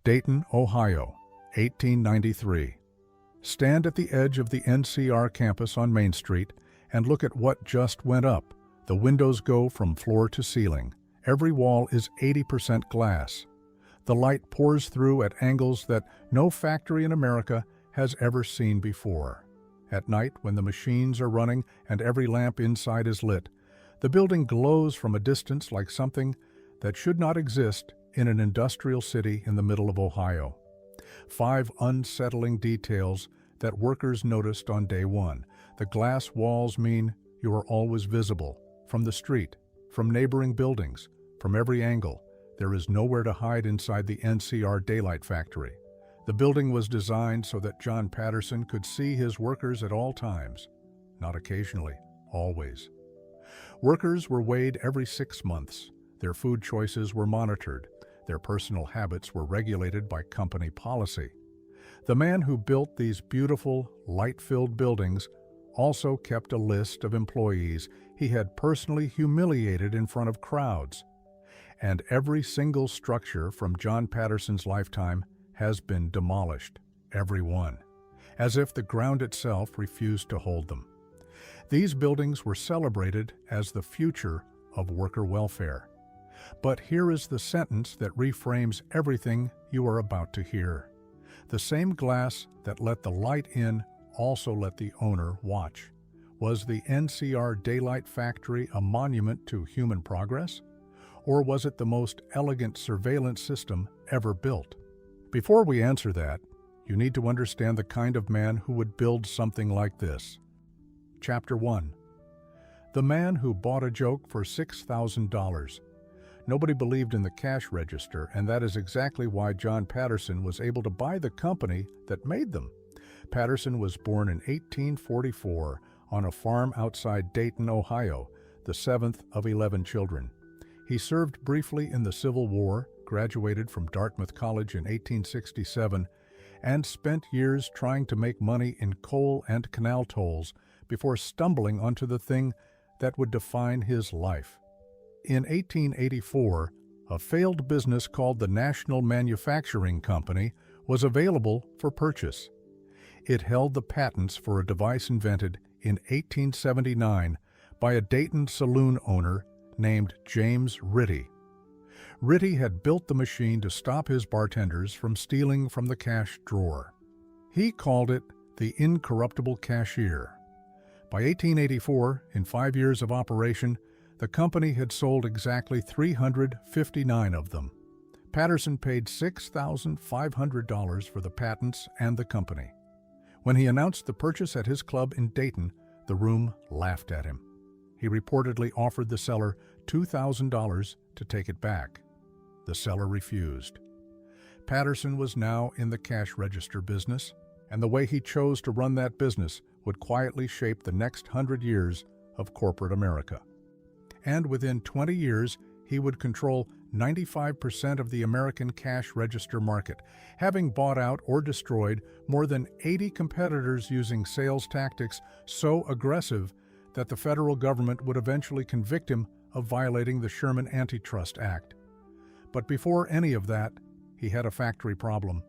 Dayton, Ohio, 1893. Stand at the edge of the NCR campus on Main Street and look at what just went up. The windows go from floor to ceiling. Every wall is 80% glass. The light pours through at angles that no factory in America has ever seen before. At night, when the machines are running and every lamp inside is lit, the building glows from a distance like something that should not exist in an industrial city in the middle of Ohio. 5 unsettling details that workers noticed on day one. The glass walls mean you are always visible, from the street, from neighboring buildings, from every angle. There is nowhere to hide inside the NCR daylight factory. The building was designed so that John Patterson could see his workers at all times, not occasionally, always. Workers were weighed every 6 months. Their food choices were monitored. Their personal habits were regulated by company policy. The man who built these beautiful, light-filled buildings also kept a list of employees he had personally humiliated in front of crowds. And every single structure from John Patterson's lifetime has been demolished, every one, as if the ground itself refused to hold them. These buildings were celebrated as the future of worker welfare. But here is the sentence that reframes everything you are about to hear. The same glass that let the light in also let the owner watch. Was the NCR Daylight Factory a monument to human progress? Or was it the most elegant surveillance system ever built? Before we answer that, you need to understand the kind of man who would build something like this. Chapter 1. The man who bought a joke for $6,000. Nobody believed in the cash register, and that is exactly why John Patterson was able to buy the company that made them. Patterson was born in 1844 on a farm outside Dayton, Ohio, the 7th of 11 children. He served briefly in the Civil War, graduated from Dartmouth College in 1867, and spent years trying to make money in coal and canal tolls before stumbling onto the thing that would define his life. In 1884, a failed business called the National Manufacturing Company was available for purchase. It held the patents for a device invented in 1879 by a Dayton saloon owner named James Ritty. Ritty had built the machine to stop his bartenders from stealing from the cash drawer. He called it the incorruptible cashier. By 1884, in 5 years of operation, the company had sold exactly 359 of them. Patterson paid $6,500 for the patents and the company. When he announced the purchase at his club in Dayton, the room laughed at him. He reportedly offered the seller $2,000 to take it back. The seller refused. Patterson was now in the cash register business, and the way he chose to run that business would quietly shape the next 100 years of corporate America. And within 20 years, he would control 95% of the American cash register market, having bought out or destroyed more than 80 competitors using sales tactics so aggressive that the federal government would eventually convict him of violating the Sherman Antitrust Act. But before any of that, he had a factory problem.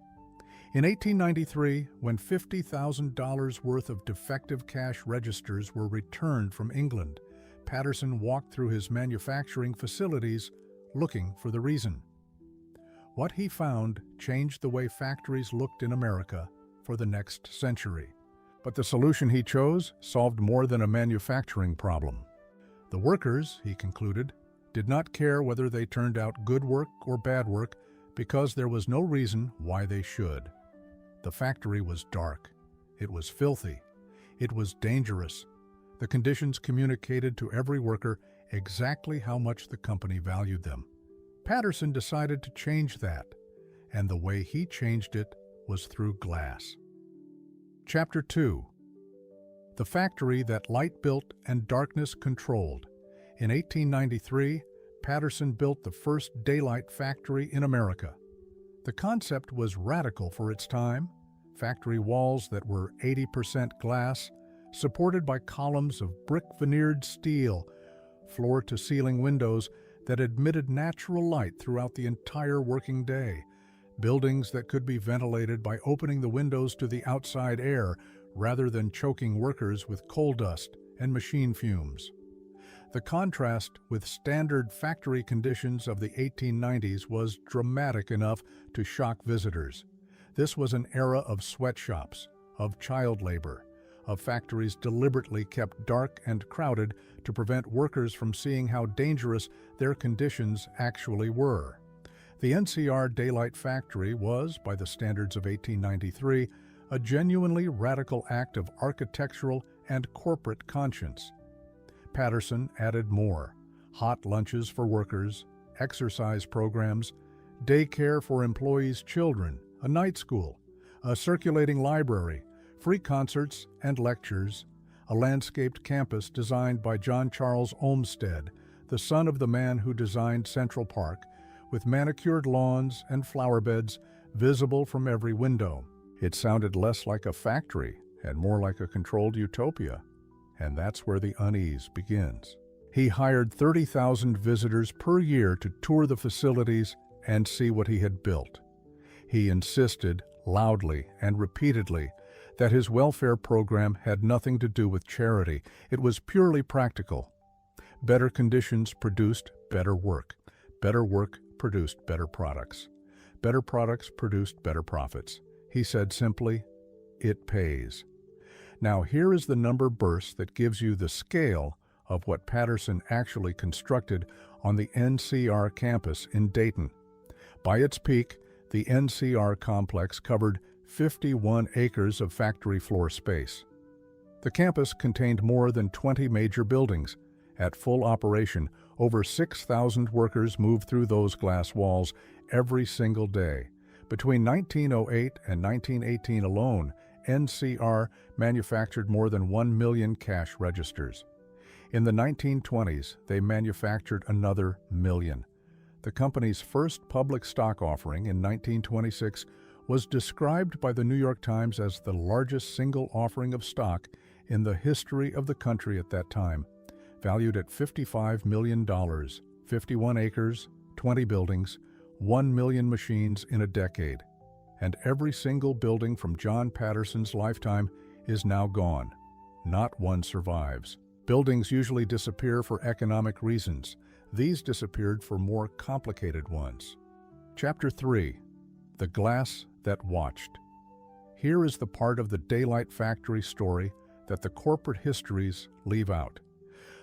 In 1893, when $50,000 worth of defective cash registers were returned from England, Patterson walked through his manufacturing facilities looking for the reason. What he found changed the way factories looked in America for the next century. But the solution he chose solved more than a manufacturing problem. The workers, he concluded, did not care whether they turned out good work or bad work because there was no reason why they should. The factory was dark. It was filthy. It was dangerous. The conditions communicated to every worker exactly how much the company valued them. Patterson decided to change that, and the way he changed it was through glass. Chapter 2. The factory that light built and darkness controlled. In 1893, Patterson built the first daylight factory in America. The concept was radical for its time. Factory walls that were 80% glass, supported by columns of brick veneered steel, floor-to-ceiling windows that admitted natural light throughout the entire working day. buildings that could be ventilated by opening the windows to the outside air rather than choking workers with coal dust and machine fumes. The contrast with standard factory conditions of the 1890s was dramatic enough to shock visitors. This was an era of sweatshops, of child labor, of factories deliberately kept dark and crowded to prevent workers from seeing how dangerous their conditions actually were. The NCR Daylight Factory was, by the standards of 1893, a genuinely radical act of architectural and corporate conscience. Patterson added more: hot lunches for workers, exercise programs, daycare for employees' children, a night school, a circulating library, free concerts and lectures, a landscaped campus designed by John Charles Olmsted, the son of the man who designed Central Park, with manicured lawns and flower beds visible from every window. It sounded less like a factory and more like a controlled utopia. And that's where the unease begins. He hired 30,000 visitors per year to tour the facilities and see what he had built. He insisted, loudly and repeatedly, that his welfare program had nothing to do with charity. It was purely practical. Better conditions produced better work. Better work produced better products. Better products produced better profits. He said simply, "It pays." Now here is the number burst that gives you the scale of what Patterson actually constructed on the NCR campus in Dayton. By its peak, the NCR complex covered 51 acres of factory floor space. The campus contained more than 20 major buildings. At full operation, over 6,000 workers moved through those glass walls every single day. Between 1908 and 1918 alone, NCR manufactured more than 1 million cash registers. In the 1920s, they manufactured another million. The company's first public stock offering in 1926 was described by the New York Times as the largest single offering of stock in the history of the country at that time, valued at $55 million, 51 acres, 20 buildings, 1 million machines in a decade. And every single building from John Patterson's lifetime is now gone. Not one survives. Buildings usually disappear for economic reasons. These disappeared for more complicated ones. Chapter 3. The Glass That Watched. Here is the part of the Daylight Factory story that the corporate histories leave out.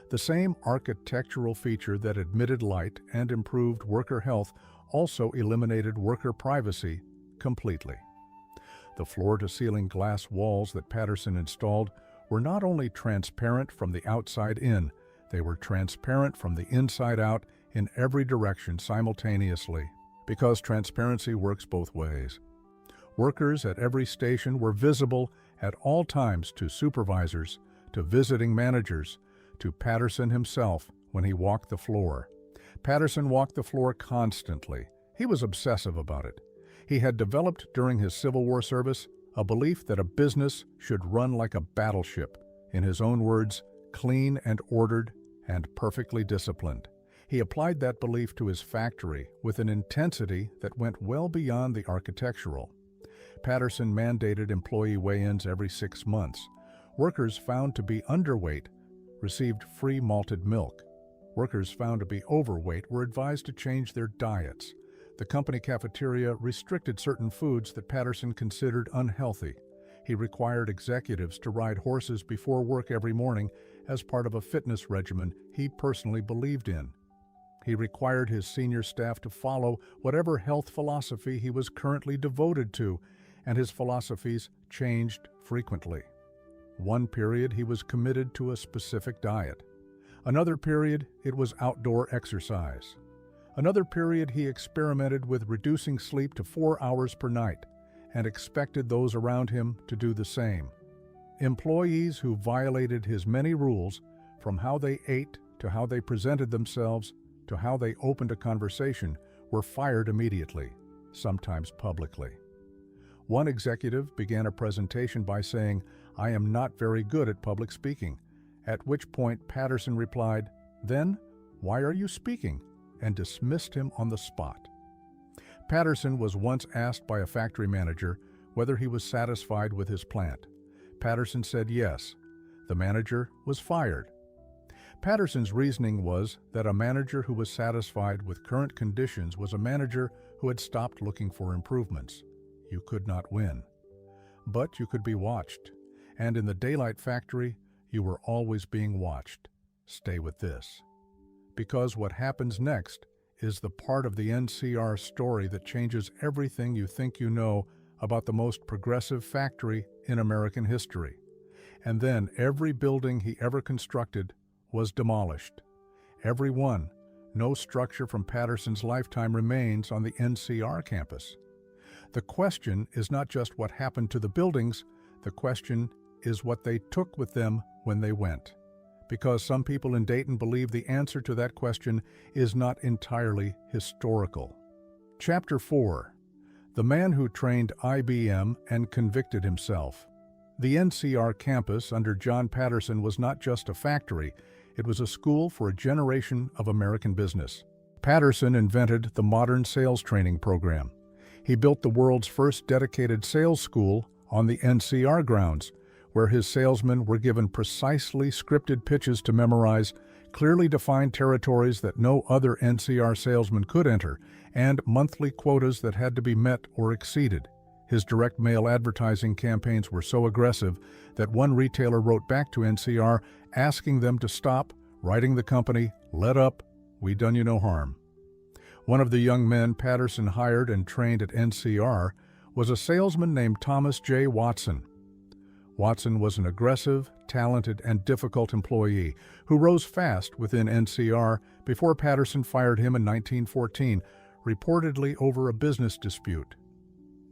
The same architectural feature that admitted light and improved worker health also eliminated worker privacy completely. The floor-to-ceiling glass walls that Patterson installed were not only transparent from the outside in, they were transparent from the inside out in every direction simultaneously, because transparency works both ways. Workers at every station were visible at all times to supervisors, to visiting managers, to Patterson himself when he walked the floor. Patterson walked the floor constantly. He was obsessive about it. He had developed during his Civil War service a belief that a business should run like a battleship, in his own words, clean and ordered and perfectly disciplined. He applied that belief to his factory with an intensity that went well beyond the architectural. Patterson mandated employee weigh-ins every 6 months. Workers found to be underweight received free malted milk. Workers found to be overweight were advised to change their diets. The company cafeteria restricted certain foods that Patterson considered unhealthy. He required executives to ride horses before work every morning as part of a fitness regimen he personally believed in. He required his senior staff to follow whatever health philosophy he was currently devoted to, and his philosophies changed frequently. One period he was committed to a specific diet. Another period it was outdoor exercise. Another period he experimented with reducing sleep to 4 hours per night and expected those around him to do the same. Employees who violated his many rules, from how they ate to how they presented themselves to how they opened a conversation, were fired immediately, sometimes publicly. One executive began a presentation by saying, "I am not very good at public speaking," at which point Patterson replied, "Then, why are you speaking?" and dismissed him on the spot. Patterson was once asked by a factory manager whether he was satisfied with his plant. Patterson said yes. The manager was fired. Patterson's reasoning was that a manager who was satisfied with current conditions was a manager who had stopped looking for improvements. You could not win. But you could be watched. And in the daylight factory, you were always being watched. Stay with this. Because what happens next is the part of the NCR story that changes everything you think you know about the most progressive factory in American history. And then every building he ever constructed was demolished. Every one. No structure from Patterson's lifetime remains on the NCR campus. The question is not just what happened to the buildings, the question is what they took with them when they went. Because some people in Dayton believe the answer to that question is not entirely historical. Chapter 4. The Man Who Trained IBM and Convicted Himself. The NCR campus under John Patterson was not just a factory, it was a school for a generation of American business. Patterson invented the modern sales training program. He built the world's first dedicated sales school on the NCR grounds, where his salesmen were given precisely scripted pitches to memorize, clearly defined territories that no other NCR salesman could enter, and monthly quotas that had to be met or exceeded. His direct mail advertising campaigns were so aggressive that one retailer wrote back to NCR asking them to stop, writing the company, "Let up, we done you no harm." One of the young men Patterson hired and trained at NCR was a salesman named Thomas J. Watson. Watson was an aggressive, talented, and difficult employee who rose fast within NCR before Patterson fired him in 1914, reportedly over a business dispute.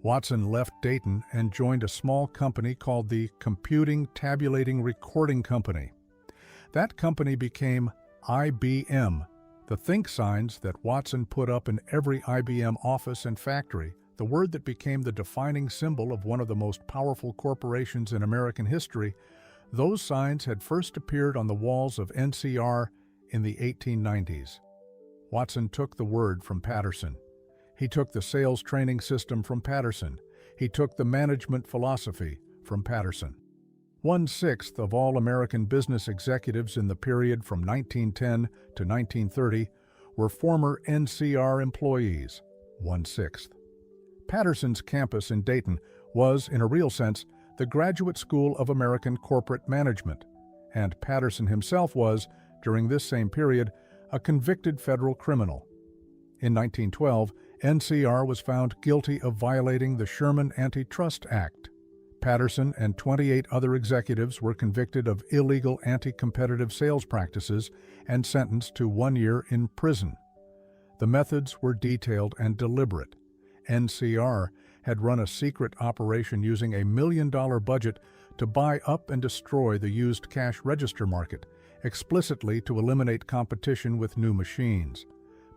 Watson left Dayton and joined a small company called the Computing Tabulating Recording Company. That company became IBM, the think signs that Watson put up in every IBM office and factory, the word that became the defining symbol of one of the most powerful corporations in American history. Those signs had first appeared on the walls of NCR in the 1890s. Watson took the word from Patterson. He took the sales training system from Patterson. He took the management philosophy from Patterson. 1/6 of all American business executives in the period from 1910 to 1930 were former NCR employees. 1/6. Patterson's campus in Dayton was, in a real sense, the graduate school of American corporate management, and Patterson himself was, during this same period, a convicted federal criminal. In 1912, NCR was found guilty of violating the Sherman Antitrust Act. Patterson and 28 other executives were convicted of illegal anti-competitive sales practices and sentenced to 1 year in prison. The methods were detailed and deliberate. NCR had run a secret operation using $1 million budget to buy up and destroy the used cash register market, explicitly to eliminate competition with new machines.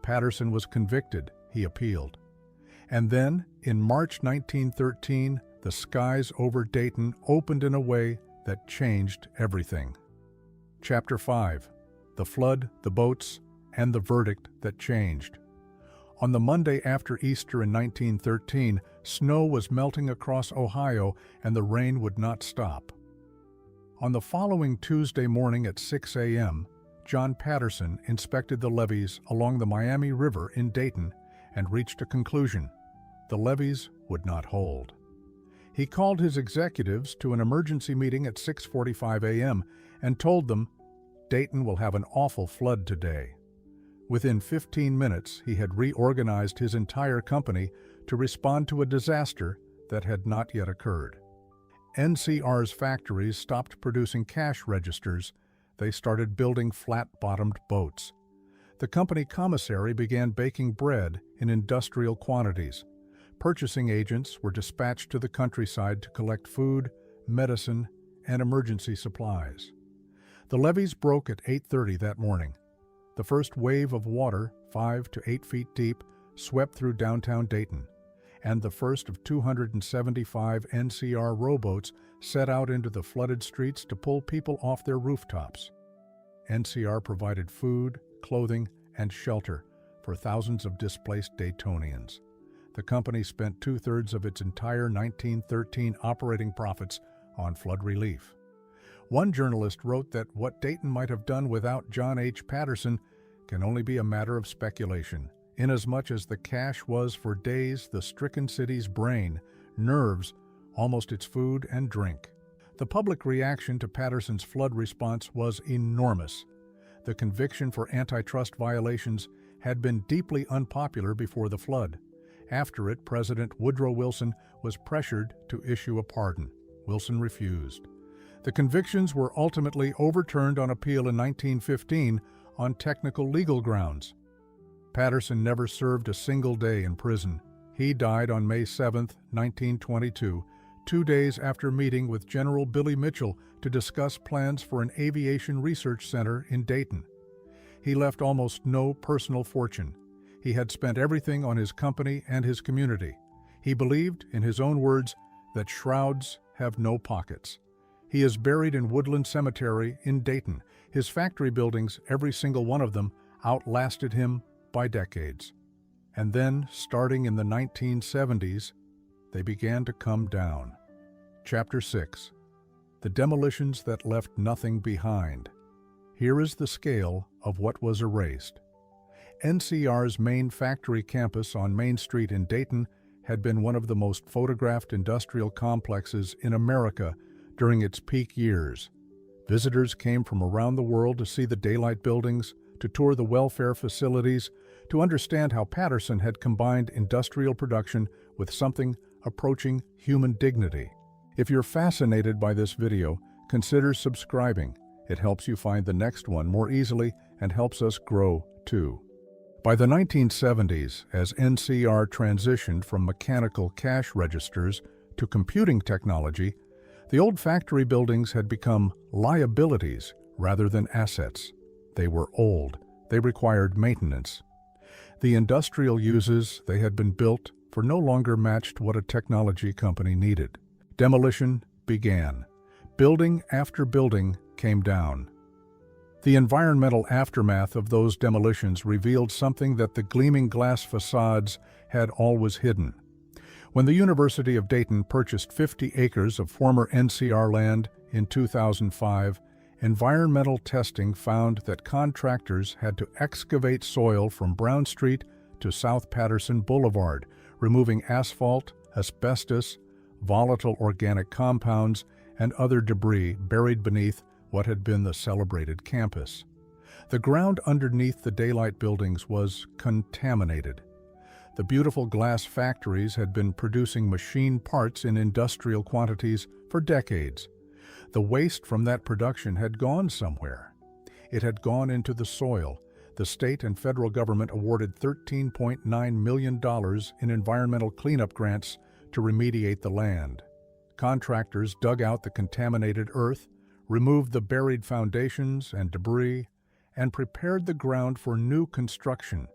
Patterson was convicted. He appealed. And then, in March 1913, the skies over Dayton opened in a way that changed everything. Chapter 5. The Flood, the Boats, and the Verdict That Changed. On the Monday after Easter in 1913, snow was melting across Ohio and the rain would not stop. On the following Tuesday morning at 6 a.m., John Patterson inspected the levees along the Miami River in Dayton and reached a conclusion. The levees would not hold. He called his executives to an emergency meeting at 6:45 a.m. and told them, "Dayton will have an awful flood today." Within 15 minutes, he had reorganized his entire company to respond to a disaster that had not yet occurred. NCR's factories stopped producing cash registers. They started building flat-bottomed boats. The company commissary began baking bread in industrial quantities. Purchasing agents were dispatched to the countryside to collect food, medicine, and emergency supplies. The levees broke at 8:30 that morning. The first wave of water, 5 to 8 feet deep, swept through downtown Dayton, and the first of 275 NCR rowboats set out into the flooded streets to pull people off their rooftops. NCR provided food, clothing, and shelter for thousands of displaced Daytonians. The company spent two-thirds of its entire 1913 operating profits on flood relief. One journalist wrote that what Dayton might have done without John H. Patterson can only be a matter of speculation, inasmuch as the cash was for days the stricken city's brain, nerves, almost its food and drink. The public reaction to Patterson's flood response was enormous. The conviction for antitrust violations had been deeply unpopular before the flood. After it, President Woodrow Wilson was pressured to issue a pardon. Wilson refused. The convictions were ultimately overturned on appeal in 1915 on technical legal grounds. Patterson never served a single day in prison. He died on May 7, 1922, 2 days after meeting with General Billy Mitchell to discuss plans for an aviation research center in Dayton. He left almost no personal fortune. He had spent everything on his company and his community. He believed, in his own words, that shrouds have no pockets. He is buried in Woodland Cemetery in Dayton. His factory buildings, every single one of them, outlasted him by decades. And then, starting in the 1970s, they began to come down. Chapter 6. The demolitions that left nothing behind. Here is the scale of what was erased. NCR's main factory campus on Main Street in Dayton had been one of the most photographed industrial complexes in America during its peak years. Visitors came from around the world to see the daylight buildings, to tour the welfare facilities, to understand how Patterson had combined industrial production with something approaching human dignity. If you're fascinated by this video, consider subscribing. It helps you find the next one more easily and helps us grow too. By the 1970s, as NCR transitioned from mechanical cash registers to computing technology, the old factory buildings had become liabilities rather than assets. They were old. They required maintenance. The industrial uses they had been built for no longer matched what a technology company needed. Demolition began. Building after building came down. The environmental aftermath of those demolitions revealed something that the gleaming glass facades had always hidden. When the University of Dayton purchased 50 acres of former NCR land in 2005, environmental testing found that contractors had to excavate soil from Brown Street to South Patterson Boulevard, removing asphalt, asbestos, volatile organic compounds, and other debris buried beneath what had been the celebrated campus. The ground underneath the daylight buildings was contaminated. The beautiful glass factories had been producing machine parts in industrial quantities for decades. The waste from that production had gone somewhere. It had gone into the soil. The state and federal government awarded $13.9 million in environmental cleanup grants to remediate the land. Contractors dug out the contaminated earth, removed the buried foundations and debris, and prepared the ground for new construction.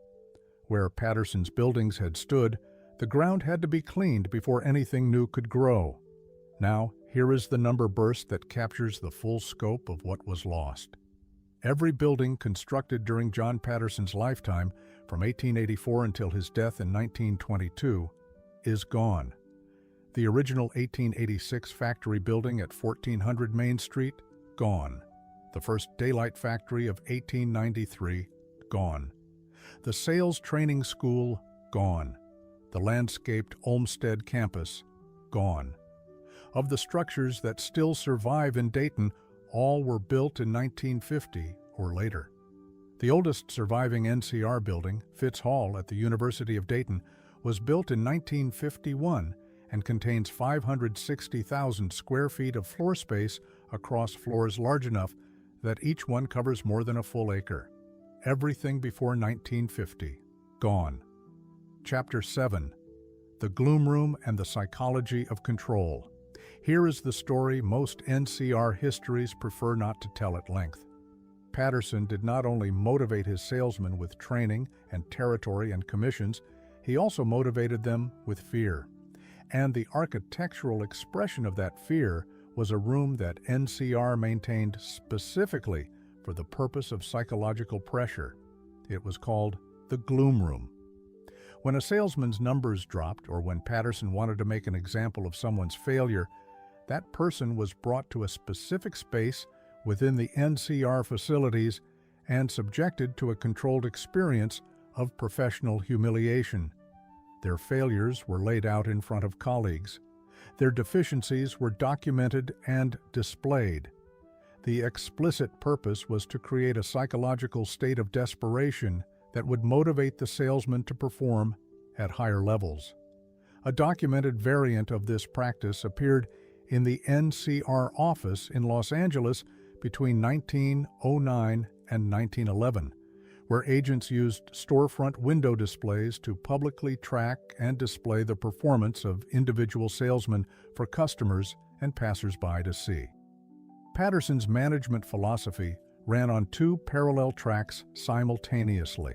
Where Patterson's buildings had stood, the ground had to be cleaned before anything new could grow. Now, here is the number burst that captures the full scope of what was lost. Every building constructed during John Patterson's lifetime, from 1884 until his death in 1922, is gone. The original 1886 factory building at 1400 Main Street, gone. The first daylight factory of 1893, gone. The sales training school, gone. The landscaped Olmsted campus, gone. Of the structures that still survive in Dayton, all were built in 1950 or later. The oldest surviving NCR building, Fitz Hall at the University of Dayton, was built in 1951 and contains 560,000 square feet of floor space across floors large enough that each one covers more than a full acre. Everything before 1950, gone. Chapter 7. The Gloom Room and the Psychology of Control. Here is the story most NCR histories prefer not to tell at length. Patterson did not only motivate his salesmen with training and territory and commissions, he also motivated them with fear. And the architectural expression of that fear was a room that NCR maintained specifically for the purpose of psychological pressure. It was called the Gloom Room. When a salesman's numbers dropped, or when Patterson wanted to make an example of someone's failure, that person was brought to a specific space within the NCR facilities and subjected to a controlled experience of professional humiliation. Their failures were laid out in front of colleagues. Their deficiencies were documented and displayed. The explicit purpose was to create a psychological state of desperation that would motivate the salesman to perform at higher levels. A documented variant of this practice appeared in the NCR office in Los Angeles between 1909 and 1911, where agents used storefront window displays to publicly track and display the performance of individual salesmen for customers and passers-by to see. Patterson's management philosophy ran on two parallel tracks simultaneously.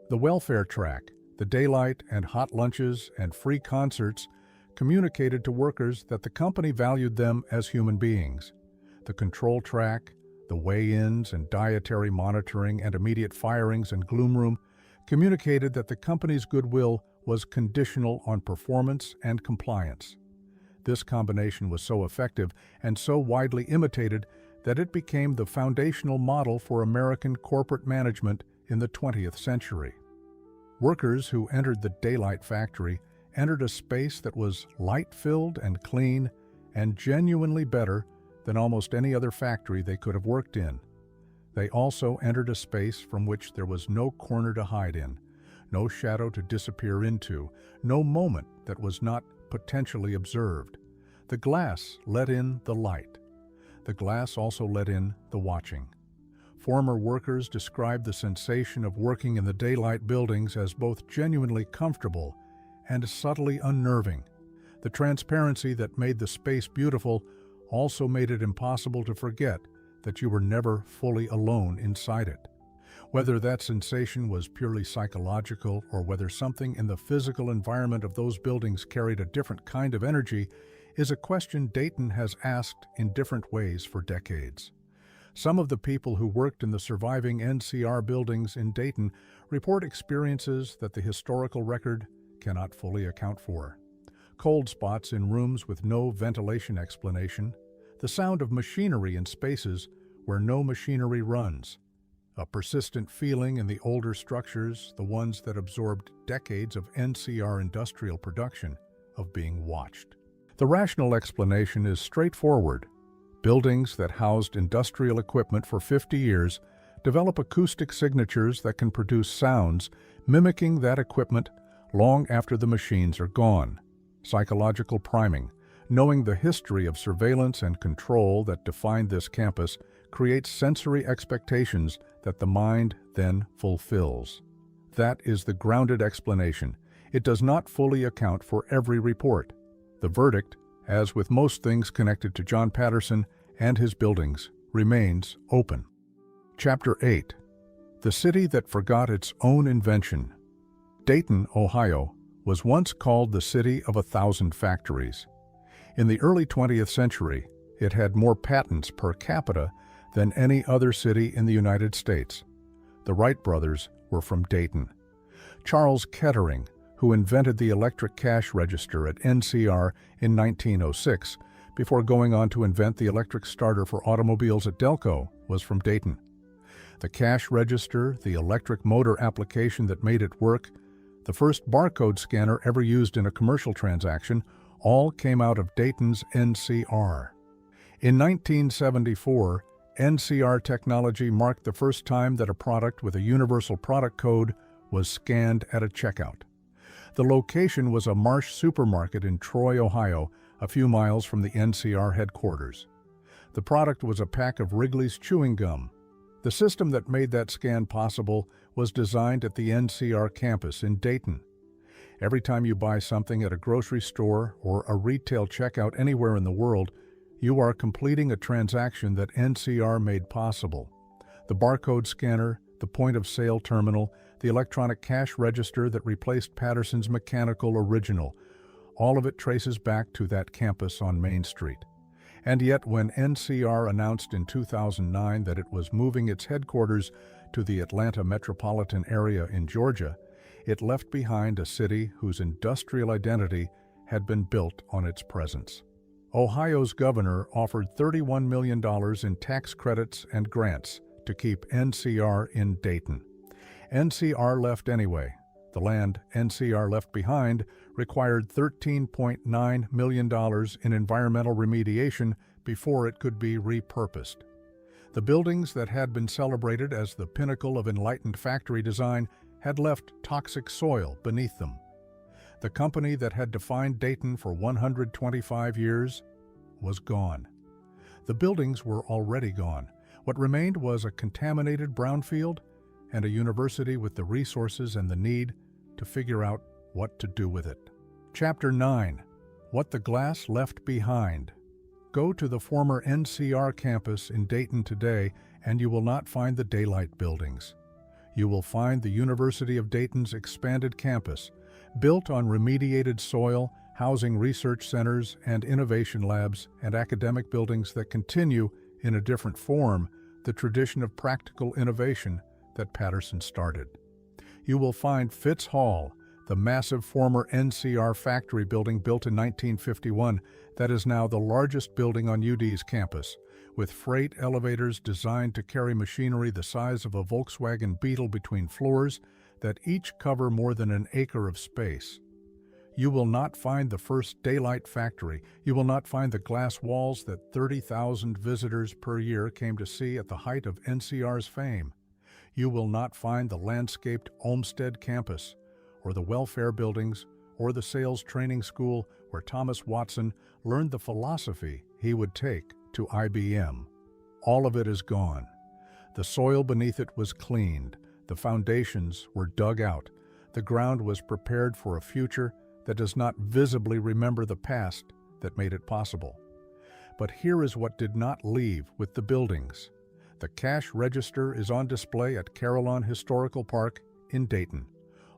The welfare track, the daylight and hot lunches and free concerts, communicated to workers that the company valued them as human beings. The control track, the weigh-ins and dietary monitoring and immediate firings and gloom room, communicated that the company's goodwill was conditional on performance and compliance. This combination was so effective and so widely imitated that it became the foundational model for American corporate management in the 20th century. Workers who entered the daylight factory entered a space that was light-filled and clean and genuinely better than almost any other factory they could have worked in. They also entered a space from which there was no corner to hide in, no shadow to disappear into, no moment that was not potentially observed. The glass let in the light. The glass also let in the watching. Former workers described the sensation of working in the daylight buildings as both genuinely comfortable and subtly unnerving. The transparency that made the space beautiful also made it impossible to forget that you were never fully alone inside it. Whether that sensation was purely psychological or whether something in the physical environment of those buildings carried a different kind of energy is a question Dayton has asked in different ways for decades. Some of the people who worked in the surviving NCR buildings in Dayton report experiences that the historical record cannot fully account for. Cold spots in rooms with no ventilation explanation, the sound of machinery in spaces where no machinery runs, a persistent feeling in the older structures, the ones that absorbed decades of NCR industrial production, of being watched. The rational explanation is straightforward. Buildings that housed industrial equipment for 50 years develop acoustic signatures that can produce sounds mimicking that equipment long after the machines are gone. Psychological priming, knowing the history of surveillance and control that defined this campus, creates sensory expectations that the mind then fulfills. That is the grounded explanation. It does not fully account for every report. The verdict, as with most things connected to John Patterson and his buildings, remains open. Chapter 8. The City That Forgot Its Own Invention. Dayton, Ohio, was once called the City of 1,000 Factories. In the early 20th century, it had more patents per capita than any other city in the United States. The Wright brothers were from Dayton. Charles Kettering, who invented the electric cash register at NCR in 1906, before going on to invent the electric starter for automobiles at Delco, was from Dayton. The cash register, the electric motor application that made it work, the first barcode scanner ever used in a commercial transaction, all came out of Dayton's NCR. In 1974, NCR technology marked the first time that a product with a universal product code was scanned at a checkout. The location was a Marsh supermarket in Troy, Ohio, a few miles from the NCR headquarters. The product was a pack of Wrigley's chewing gum. The system that made that scan possible was designed at the NCR campus in Dayton. Every time you buy something at a grocery store or a retail checkout anywhere in the world, you are completing a transaction that NCR made possible. The barcode scanner, the point-of-sale terminal, the electronic cash register that replaced Patterson's mechanical original, all of it traces back to that campus on Main Street. And yet, when NCR announced in 2009 that it was moving its headquarters to the Atlanta metropolitan area in Georgia, It left behind a city whose industrial identity had been built on its presence. Ohio's governor offered $31 million in tax credits and grants to keep NCR in Dayton. NCR left anyway. The land NCR left behind required $13.9 million in environmental remediation before it could be repurposed. The buildings that had been celebrated as the pinnacle of enlightened factory design had left toxic soil beneath them. The company that had defined Dayton for 125 years was gone. The buildings were already gone. What remained was a contaminated brownfield and a university with the resources and the need to figure out what to do with it. Chapter 9. What the Glass Left Behind. Go to the former NCR campus in Dayton today and you will not find the daylight buildings. You will find the University of Dayton's expanded campus, built on remediated soil, housing research centers and innovation labs and academic buildings that continue, in a different form, the tradition of practical innovation that Patterson started. You will find Fitz Hall, the massive former NCR factory building built in 1951 that is now the largest building on UD's campus, with freight elevators designed to carry machinery the size of a Volkswagen Beetle between floors that each cover more than an acre of space. You will not find the first daylight factory. You will not find the glass walls that 30,000 visitors per year came to see at the height of NCR's fame. You will not find the landscaped Olmsted campus, or the welfare buildings, or the sales training school where Thomas Watson learned the philosophy he would take to IBM. All of it is gone. The soil beneath it was cleaned. The foundations were dug out. The ground was prepared for a future that does not visibly remember the past that made it possible. But here is what did not leave with the buildings. The cash register is on display at Carillon Historical Park in Dayton.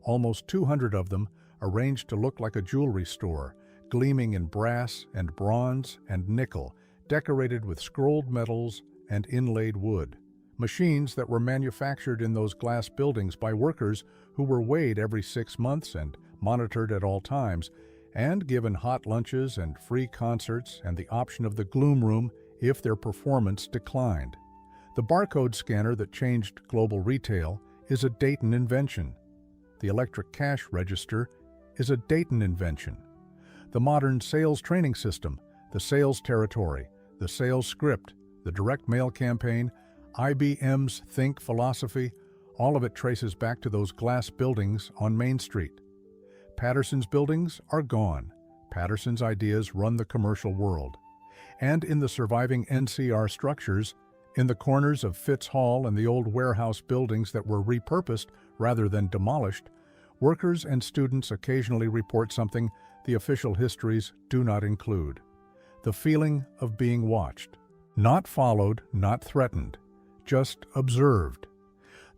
Almost 200 of them arranged to look like a jewelry store, gleaming in brass and bronze and nickel, decorated with scrolled metals and inlaid wood. Machines that were manufactured in those glass buildings by workers who were weighed every 6 months and monitored at all times, and given hot lunches and free concerts and the option of the gloom room if their performance declined. The barcode scanner that changed global retail is a Dayton invention. The electric cash register is a Dayton invention. The modern sales training system, the sales territory, the sales script, the direct mail campaign, IBM's Think philosophy, all of it traces back to those glass buildings on Main Street. Patterson's buildings are gone. Patterson's ideas run the commercial world. And in the surviving NCR structures, in the corners of Fitz Hall and the old warehouse buildings that were repurposed rather than demolished, workers and students occasionally report something the official histories do not include: the feeling of being watched. Not followed, not threatened, just observed.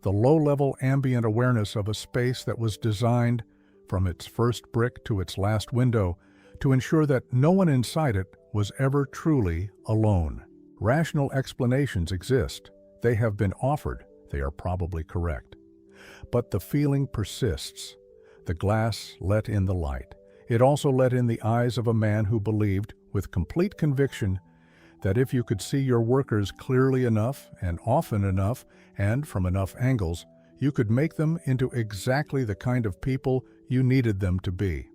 The low-level ambient awareness of a space that was designed, from its first brick to its last window, to ensure that no one inside it was ever truly alone. Rational explanations exist. They have been offered. They are probably correct. But the feeling persists. The glass let in the light. It also let in the eyes of a man who believed, with complete conviction, that if you could see your workers clearly enough and often enough and from enough angles, you could make them into exactly the kind of people you needed them to be.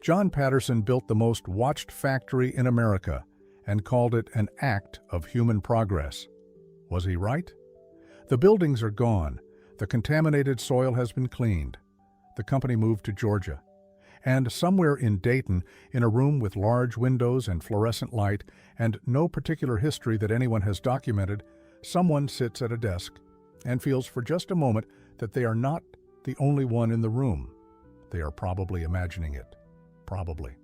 John Patterson built the most watched factory in America and called it an act of human progress. Was he right? The buildings are gone. The contaminated soil has been cleaned. The company moved to Georgia. And somewhere in Dayton, in a room with large windows and fluorescent light and no particular history that anyone has documented, someone sits at a desk and feels for just a moment that they are not the only one in the room. They are probably imagining it. Probably.